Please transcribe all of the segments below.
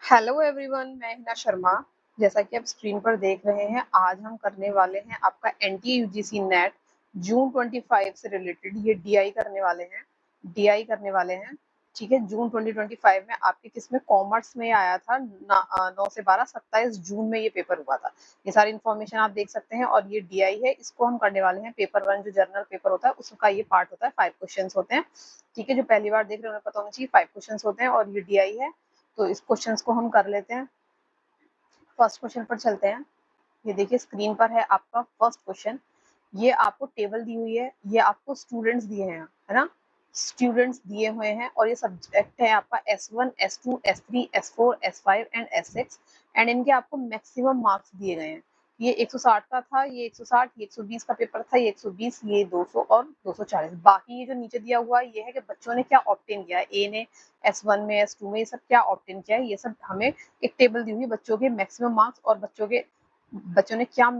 Hello everyone, मैं हिना शर्मा। जैसा कि आप स्क्रीन पर देख रहे हैं, आज हम करने वाले हैं आपका एनटीए यूजीसी नेट जून 25 से रिलेटेड। ये डीआई करने वाले हैं, ठीक है। जून 2025 में आपके किसमें कॉमर्स में आया था 9 से 12, 27 जून में ये पेपर हुआ था। ये सारी इन्फॉर्मेशन आप देख सकते हैं। और ये डीआई है, इसको हम करने वाले हैं पेपर 1 जो जनरल पेपर होता है उसका ये पार्ट होता है। 5 क्वेश्चन होते हैं, ठीक है। जो पहली बार देख रहे हैं उन्हें पता होना चाहिए 5 क्वेश्चन होते हैं और ये डीआई है। तो इस क्वेश्चंस को हम कर लेते हैं। फर्स्ट क्वेश्चन पर चलते हैं। ये देखिए स्क्रीन पर है आपका फर्स्ट क्वेश्चन। ये आपको टेबल दी हुई है, ये आपको स्टूडेंट्स दिए हैं, है ना। स्टूडेंट्स दिए हुए हैं और ये सब्जेक्ट है आपका S1, S2, S3, S4, S5 and S6 and इनके आपको मैक्सिमम मार्क्स दिए गए हैं। ये 160 का था, ये 160, ये 120 का पेपर था, ये 120, ये 200 और 240। बाकी ये जो नीचे दिया हुआ है ये है कि बच्चों ने क्या ऑप्टेन किया है। ए ने S1 में, S2 में ये सब क्या ऑप्टेन किया है, ये सब हमें एक टेबल दी हुई है बच्चों के मैक्सिमम मार्क्स और बच्चों ने क्या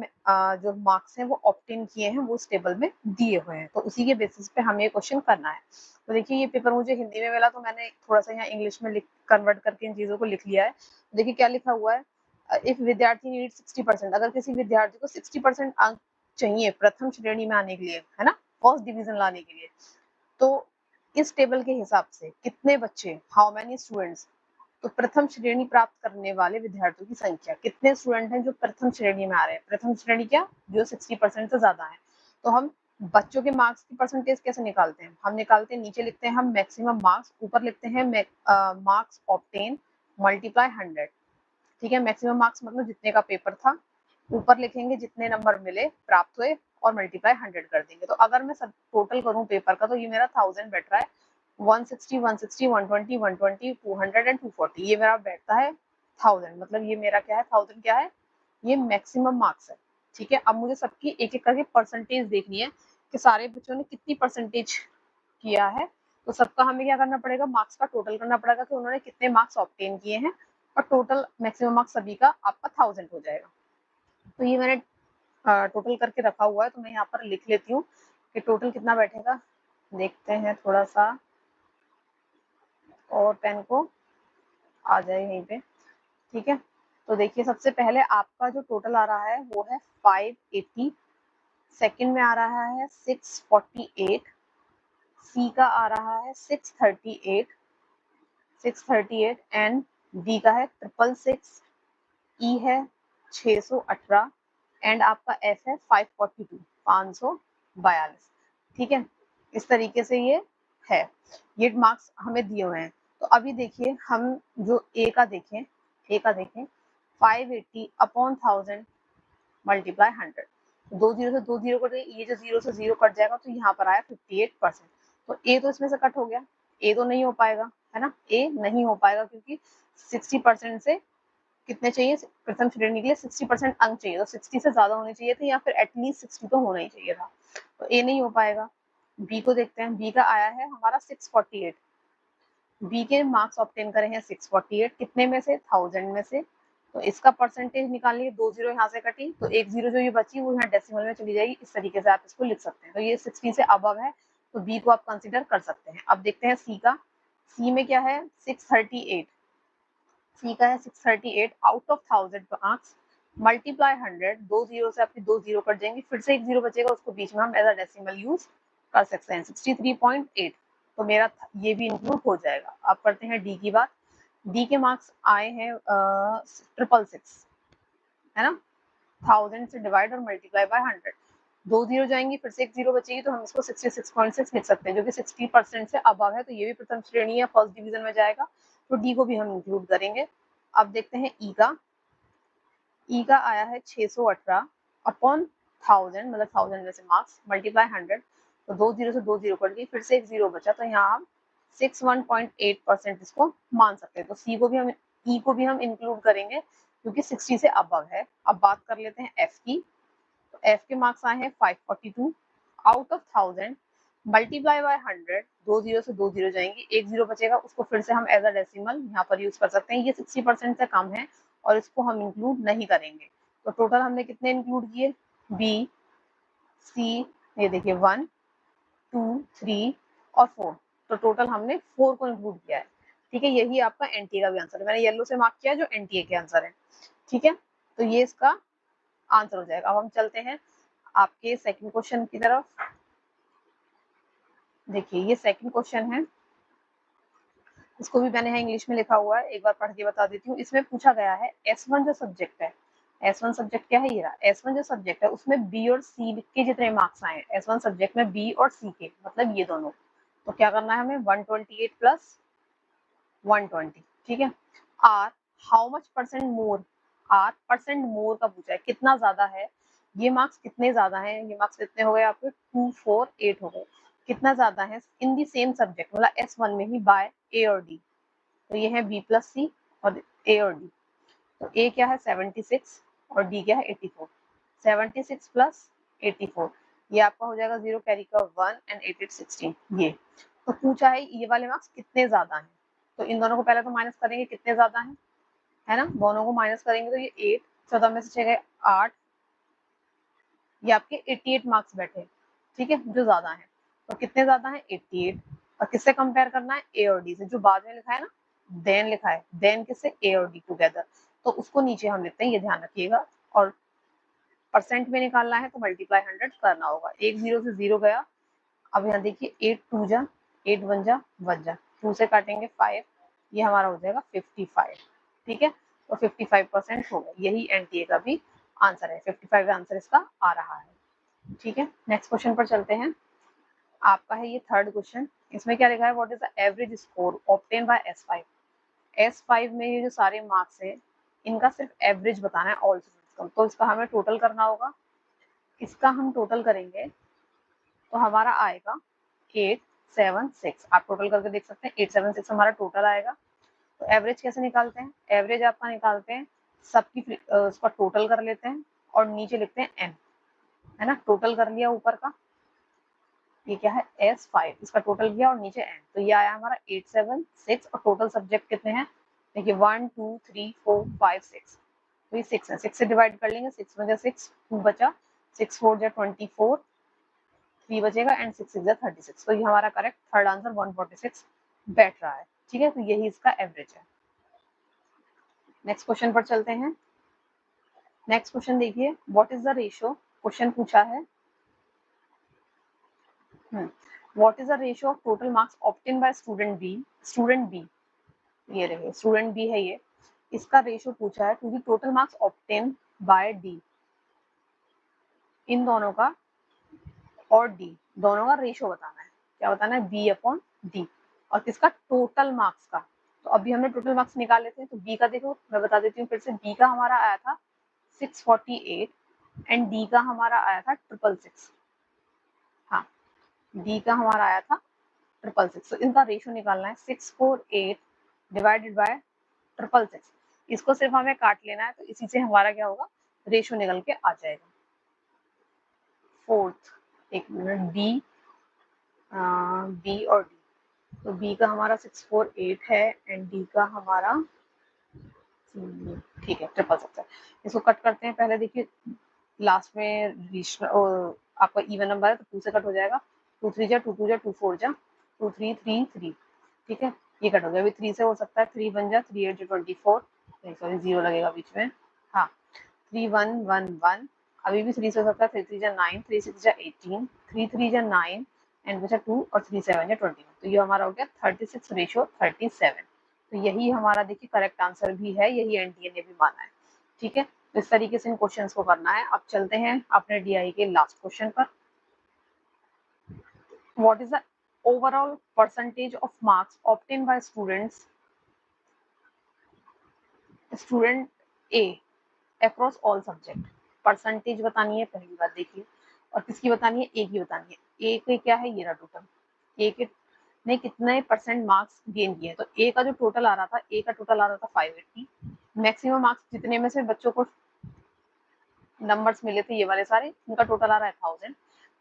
जो मार्क्स हैं वो ऑप्टेन किए हैं वो इस टेबल में दिए हुए हैं। तो उसी के बेसिस पे हमें ये क्वेश्चन करना है। तो देखिए ये पेपर मुझे हिंदी में मिला तो मैंने थोड़ा सा यहाँ इंग्लिश में कन्वर्ट करके इन चीजों को लिख लिया है। देखिए क्या लिखा हुआ है। इफ विद्यार्थी नीड 60%, अगर किसी विद्यार्थी को 60% अंक चाहिए प्रथम श्रेणी में आने के लिए, है ना, फर्स्ट डिवीजन लाने के लिए, तो इस टेबल के हिसाब से कितने बच्चे, हाउ मेनी स्टूडेंट्स, तो प्रथम श्रेणी प्राप्त करने वाले विद्यार्थियों की संख्या, कितने स्टूडेंट हैं जो प्रथम श्रेणी में आ रहे हैं। प्रथम श्रेणी क्या, जो 60% से ज्यादा है। तो हम बच्चों के मार्क्स की परसेंटेज कैसे निकालते हैं, हम निकालते हैं, नीचे लिखते हैं हम मैक्सिमम मार्क्स, ऊपर लिखते हैं मार्क्स ऑब्टेन मल्टीप्लाई 100, ठीक है। मैक्सिमम मार्क्स मतलब जितने का पेपर था, ऊपर लिखेंगे जितने नंबर मिले, प्राप्त हुए, और मल्टीप्लाई 100 कर देंगे। तो अगर मैं सब टोटल करूं पेपर का तो ये मेरा 1000 बैठ रहा है। 160, 160, 120, 120, 200 एंड 240, ये मेरा बैठता है 1000। मतलब ये मेरा क्या है, 1000 क्या है, ये मैक्सिमम मार्क्स है, ठीक है। अब मुझे सबकी एक एक करके परसेंटेज देखनी है कि सारे बच्चों ने कितनी परसेंटेज किया है। तो सबका हमें क्या करना पड़ेगा, मार्क्स का टोटल करना पड़ेगा कि उन्होंने कितने मार्क्स ऑब्टेन किए हैं, और टोटल मैक्सिमम मार्क्स सभी का आपका 1000 हो जाएगा। तो ये मैंने टोटल करके रखा हुआ है, तो मैं यहाँ पर लिख लेती हूँ कि टोटल कितना बैठेगा। देखते हैं थोड़ा सा, और पेन को आ जाए यहीं पे, ठीक है। तो देखिए सबसे पहले आपका जो टोटल आ रहा है वो है 580, सेकंड में आ रहा है 648, सी का आ रहा है 638 एंड डी का है 666, ई है 618 एंड आपका एफ है 542, 542, ठीक है। इस तरीके से ये है, ये मार्क्स हमें दिए हुए हैं। तो अभी देखिए हम जो ए का देखें, 580 अपॉन 1000 मल्टीप्लाई 100, 2 जीरो से 2 जीरो कट गई, ये जो 0 से 0 कट जाएगा तो यहाँ पर आया 58%। तो ए तो इसमें से कट हो गया, ए तो नहीं हो पाएगा, है ना, ए नहीं हो पाएगा क्योंकि 60% से कितने चाहिए प्रथम श्रेणी के लिए, 60% अंक चाहिए, तो 60 से ज्यादा होने चाहिए थे या फिर एटलीस्ट 60 तो होना ही चाहिए था। तो ए नहीं हो पाएगा। बी को देखते हैं, बी का आया है हमारा 648, बी के मार्क्स ऑब्टेन करे हैं 648, कितने में से, 1000 में से। तो इसका परसेंटेज निकालनी है, 2 जीरो यहाँ से कटी तो 1 जीरो जो ये बची वो यहाँ डेसिमल में चली जाएगी। इस तरीके से आप इसको लिख सकते हैं। तो ये 60 से अबव है, तो बी को आप कंसिडर कर सकते हैं। अब देखते हैं सी का, सी में क्या है 638, सी का है 638 out of 1000 marks multiply 100, 2 zero से आपकी 2 जीरो कट जाएंगे, फिर से 1 जीरो बचेगा, उसको बीच में हम एज अ डेसिमल यूज कर सकते हैं, 63.8। तो मेरा ये भी इंक्लूड हो जाएगा। अब करते हैं डी की बात। डी के मार्क्स आए हैं 666, है ना, 1000 से डिवाइड और मल्टीप्लाई बाय 100, 2 जीरो जाएंगी, फिर से 1 जीरो बचेगी, तो हम इसको 66.6 लिख सकते हैं, जो कि 60% से अबव है। तो ये भी प्रथम श्रेणी है, फर्स्ट डिवीजन में जाएगा, तो डी को भी हम इंक्लूड करेंगे। अब देखते हैं ई का, ई का आया है 618 अपॉन 1000, मतलब 1000 में से मार्क्स मल्टीप्लाई 100, तो 2 जीरो से 2 जीरो कट गई, फिर से 1 जीरो बचा, तो यहाँ हम 61.8% इसको मान सकते हैं। तो सी को भी हम, ई को भी हम इंक्लूड करेंगे क्योंकि 60 से अबव है। अब बात कर लेते हैं एफ की। तो एफ के मार्क्स आए हैं 542 out of 1000 multiply by 100, 2 zero से 2 जीरो जाएंगे, 1 जीरो बचेगा, उसको फिर से हम एज अ डेसिमल यहाँ पर यूज कर सकते हैं। ये 60% से कम है और इसको हम इंक्लूड नहीं करेंगे। तो टोटल हमने कितने इंक्लूड किए, बी, सी, ये देखिए 1, 2, 3 और 4, तो टोटल हमने 4 को इंक्लूड किया है। ठीक है, यही आपका एनटीए का भी आंसर है। मैंने येलो से मार्क किया जो एनटीए के आंसर है। ठीक है, तो ये इसका आंसर हो जाएगा। अब हम चलते हैं आपके सेकंड क्वेश्चन की तरफ। देखिए ये सेकंड क्वेश्चन है, इसको भी मैंने यहाँ इंग्लिश में लिखा हुआ है, एक बार पढ़ के बता देती हूँ। इसमें पूछा गया है S1 जो सब्जेक्ट है, S1 सब्जेक्ट क्या है, ये रहा S1 जो सब्जेक्ट है, उसमें बी और सी के जितने मार्क्स आए हैं S1 सब्जेक्ट में बी और सी के, मतलब ये दोनों, तो क्या करना है हमें 128 प्लस 120। ठीक है, R how much percent more, R percent more का पूछा है, कितना ज्यादा है, ये मार्क्स कितने ज्यादा हैं, ये मार्क्स कितने हो गए आपके 248 हो गए, कितना ज्यादा है इन दी सेम सब्जेक्ट, मतलब S1 में ही बाय ए और डी। तो ये है बी प्लस सी और ए और डी। तो ए क्या है 76 और डी क्या है 84। 76 प्लस 84 ये आपका हो जाएगा 0 कैरी का 1 एंड 8 8 16 ये। तो पूछा है ये वाले मार्क्स कितने ज्यादा हैं, तो इन दोनों को पहले तो माइनस करेंगे कितने ज्यादा हैं, है ना, दोनों को माइनस करेंगे तो ये 8, 14 में से 6 गए 8, ये आपके 88 मार्क्स बैठे। ठीक है, जो ज्यादा है, तो कितने ज्यादा है 88, और किससे कंपेयर करना है ए और डी से, जो बाद में लिखा है ना देन लिखा है, देन किससे ए और डी टुगेदर, तो उसको नीचे हम लिखते हैं, ये ध्यान रखिएगा। और परसेंट में निकालना है तो मल्टीप्लाई 100 करना होगा, एक जीरो से जीरो गया। अब यहाँ देखिए 8 2 जा 8 1 जा 1 जा 2 से काटेंगे 5, ये हमारा हो जाएगा 55। ठीक है, तो 55% होगा, यही एनटीए का भी आंसर है, 55 आंसर इसका आ रहा है। ठीक है, नेक्स्ट क्वेश्चन पर चलते हैं। आपका है ये थर्ड क्वेश्चन, इसमें क्या लिखा है, what is the average score obtain bye S5। S5 में ये जो सारे मार्क्स है इनका सिर्फ एवरेज बताना है ऑल सब्जेक्ट्स का, तो इसका हमें टोटल करना होगा। इसका हम टोटल करेंगे तो हमारा आएगा 876, आप टोटल करके देख सकते हैं 876 हमारा टोटल आएगा। तो एवरेज कैसे निकालते हैं, एवरेज आपका निकालते हैं सबकी उसका टोटल कर लेते हैं और नीचे लिखते हैं n, है ना, टोटल कर लिया ऊपर का, ये क्या है S5, इसका टोटल किया और नीचे n, तो ये आया हमारा 876। और टोटल सब्जेक्ट कितने हैं, देखिए 1 2 3 4 5 6, तो ये 6 है, 6 से डिवाइड कर लेंगे, 6 बचा 6, 2 बचा, 6 4 जा 24, 3 बचेगा एंड 6 6 जा 36। तो ये हमारा करेक्ट थर्ड आंसर 146 बैठ रहा है। ठीक है, तो यही इसका एवरेज है। नेक्स्ट क्वेश्चन पर चलते हैं। नेक्स्ट क्वेश्चन देखिए, what is the ratio, question पूछा है what is the ratio of total marks obtain by student B, student B, ये रहे स्टूडेंट बी है ये, इसका रेशियो पूछा है to the total marks obtain by D, इन दोनों का और डी दोनों का रेशियो बताना है, क्या बताना है बी अपॉन डी, और किसका टोटल मार्क्स का। तो अभी हमने टोटल मार्क्स निकाल लेते हैं, तो बी का देखो मैं बता देती हूँ फिर से, बी का हमारा आया था 648 एंड डी का हमारा आया था 666। हाँ, डी का हमारा आया था 666, तो इनका रेशियो निकालना है 648 डिवाइडेड बाय 666, इसको सिर्फ हमें काट लेना है, तो इसी से हमारा क्या होगा रेशियो निकल के आ जाएगा। फोर्थ, एक मिनट, बी बी और डी, तो बी का हमारा 648 है एंड डी का हमारा ठीक है 666, इसको कट करते हैं। पहले देखिए लास्ट में आपका इवन नंबर है तो 2 से कट हो जाएगा, 2 3 जा 2 2 जा 2 4 जा 2 3 3 3, ठीक है, ये कट हो गया। अभी 3 से हो सकता है 3 1 जा 3 8 जा 24, नहीं सॉरी 0 लगेगा बीच में, हाँ 3 1 1 1, अभी भी 3 से हो सकता है 3 3 जा 9 3 6 जा 18 3 3 जा 9 एंड बचा 2 और 3 7 जा 21, तो ये हमारा हो गया 36 रेशियो 37। तो यही हमारा देखिए करेक्ट आंसर भी है, यही एनटीए ने भी माना है। ठीक है, तो इस तरीके से इन क्वेश्चंस को करना है। अब चलते हैं अपने डीआई के लास्ट क्वेश्चन पर। What is the overall percentage of marks obtain by student A across all subject. Percentage बतानी है पहली बात देखिए, और किसकी बतानी है, ए की बतानी है। ए के क्या है, ये रहा टोटल, ए के ने कितने परसेंट मार्क्स गेन किए, तो ए का जो टोटल आ रहा था, ए का टोटल आ रहा था 580, मैक्सिमम मार्क्स जितने में से बच्चों को नंबर्स मिले थे ये वाले सारे, इनका टोटल आ रहा है 1000।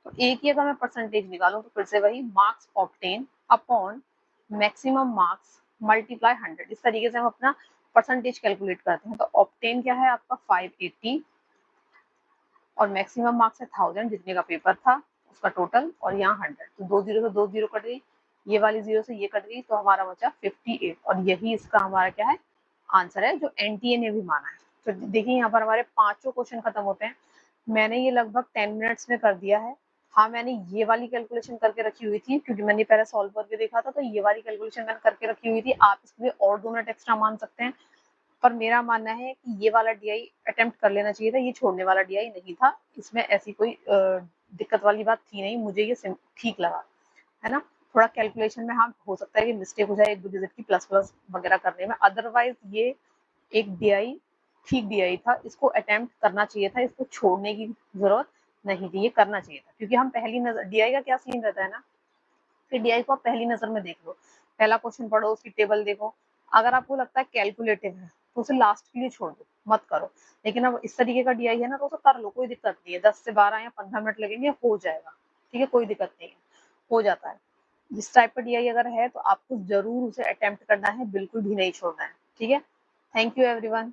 तो ए की अगर मैं परसेंटेज निकालूं तो फिर से वही marks obtain upon maximum marks multiply 100, इस तरीके से हम अपना परसेंटेज कैलकुलेट करते हैं। तो ऑब्टेन क्या है आपका 580 और मैक्सिमम मार्क्स है 1000, जितने का पेपर था उसका टोटल, और यहाँ 100, तो 2 जीरो से 2 जीरो कट गई, ये वाली 0 से ये कट गई तो हमारा बचा 58 और यही इसका हमारा क्या है आंसर है जो एनटीए ने भी माना है। तो देखिए यहाँ पर हमारे 5 क्वेश्चन खत्म होते हैं। मैंने ये लगभग 10 मिनट्स में कर दिया है। हाँ, मैंने ये वाली कैलकुलेशन करके रखी हुई थी क्योंकि मैंने पहले सॉल्व करके देखा था, तो ये वाली कैलकुलेशन मैंने करके रखी हुई थी। आप इसमें और 2 मिनट एक्स्ट्रा मान सकते हैं, पर मेरा मानना है कि ये वाला डीआई अटेम्प्ट कर लेना चाहिए था, ये छोड़ने वाला डीआई नहीं था। इसमें ऐसी कोई दिक्कत वाली बात थी नहीं, मुझे ये ठीक लगा, है ना। थोड़ा कैलकुलेशन में हाँ हो सकता है कि मिस्टेक हो जाए 1-2 डिजिट की प्लस प्लस वगैरह करने में, अदरवाइज ये एक डीआई ठीक डीआई था, इसको अटेम्प्ट करना चाहिए था, इसको छोड़ने की जरूरत नहीं थी, ये करना चाहिए था। क्योंकि हम पहली नजर डीआई का क्या सीन रहता है ना, फिर डीआई को आप पहली नजर में देख लो, पहला क्वेश्चन पढ़ो, उसकी टेबल देखो, अगर आपको लगता है कैलकुलेटिव है तो उसे लास्ट के लिए छोड़ दो, मत करो। लेकिन अब इस तरीके का डीआई है ना तो उसे कर लो, कोई दिक्कत नहीं है, 10 से 12 या 15 मिनट लगेंगे, हो जाएगा, ठीक है, कोई दिक्कत नहीं है, हो जाता है। जिस टाइप का डीआई अगर है तो आपको जरूर उसे अटेम्प्ट करना है, बिल्कुल भी नहीं छोड़ना है, ठीक है। Thank you everyone.